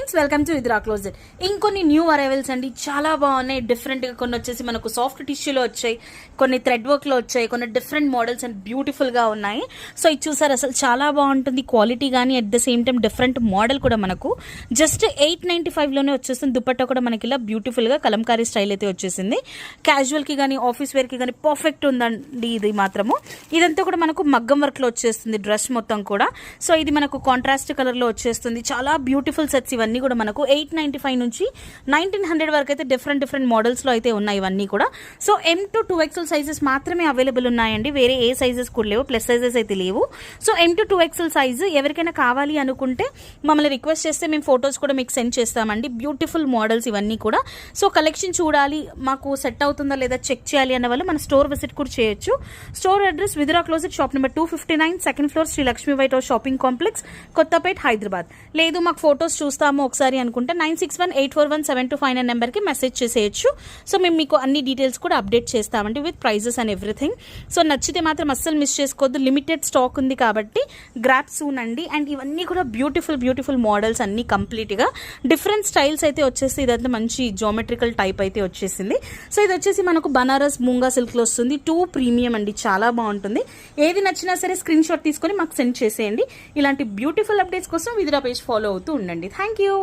Friends, welcome to Vidra closet. ఇంకొన్ని new arrivals అండి, చాలా బాగున్నాయి. డిఫరెంట్గా కొన్ని వచ్చేసి మనకు సాఫ్ట్ టిష్యూలో వచ్చాయి, కొన్ని థ్రెడ్ వర్క్లో వచ్చాయి, కొన్ని డిఫరెంట్ మోడల్స్ అండ్ బ్యూటిఫుల్గా ఉన్నాయి. సో ఇది చూసారు, అసలు చాలా బాగుంటుంది క్వాలిటీ కానీ, at the same time different model కూడా మనకు జస్ట్ 895లోనే వచ్చేస్తుంది. దుపట్టా కూడా మనకి ఇలా బ్యూటిఫుల్గా కలంకారీ స్టైల్ అయితే వచ్చేసింది. క్యాజువల్కి కానీ ఆఫీస్ వేర్కి కానీ పర్ఫెక్ట్ ఉందండి ఇది మాత్రము. ఇదంతా కూడా మనకు మగ్గం వర్క్లో వచ్చేస్తుంది డ్రెస్ మొత్తం కూడా. సో ఇది మనకు కాంట్రాస్ట్ కలర్లో వచ్చేస్తుంది. చాలా బ్యూటిఫుల్ సెట్స్ ఇవన్నీ కూడా మనకు 895 నుంచి 1900 వరకు అయితే డిఫరెంట్ మోడల్స్లో అయితే ఉన్నాయి ఇవన్నీ కూడా. So M to 2XL sizes మాత్రమే అవైలబుల్ ఉన్నాయండి, వేరే ఏ సైజెస్ కూడా లేవు, ప్లస్ సైజెస్ అయితే లేవు. So M to 2XL size ఎవరికైనా కావాలి అనుకుంటే మమ్మల్ని రిక్వెస్ట్ చేస్తే మేము ఫొటోస్ కూడా మీకు సెండ్ చేస్తామండి. బ్యూటిఫుల్ మోడల్స్ ఇవన్నీ కూడా. సో కలెక్షన్ చూడాలి, మాకు సెట్ అవుతుందా లేదా చెక్ చేయాలి అన్న వాళ్ళు మన స్టోర్ విజిట్ కూడా చేయొచ్చు. Store address Vidra closet, shop number 259, second floor, Shri Lakshmi white house shopping complex, Kothapet, Hyderabad. లేదు మాకు ఫొటోస్ చూస్తాము ఒకసారి అనుకుంటే 9618417259 నెంబర్కి మెసేజ్ చేసేయచ్చు. సో మేము మీకు అన్ని డీటెయిల్స్ కూడా అప్డేట్ చేస్తామండి with prizes and everything. So నచ్చితే మాత్రం అస్సలు మిస్ చేసుకోవద్దు, లిమిటెడ్ స్టాక్ ఉంది కాబట్టి గ్రాప్ సూన్ అండి. అండ్ ఇవన్నీ కూడా బ్యూటిఫుల్ మోడల్స్ అన్ని కంప్లీట్గా డిఫరెంట్ స్టైల్స్ అయితే వచ్చేసి ఇదంతా మంచి జామెట్రికల్ టైప్ అయితే వచ్చేసింది. సో ఇది వచ్చేసి మనకు బనారస్ మూంగా సిల్క్లో వస్తుంది. 2 ప్రీమియం అండి, చాలా బాగుంటుంది. ఏది నచ్చినా సరే స్క్రీన్ షాట్ తీసుకొని మాకు సెండ్ చేసేయండి. ఇలాంటి బ్యూటిఫుల్ అప్డేట్స్ కోసం విద్రా పేజ్ ఫాలో అవుతూ ఉండండి. Thank you.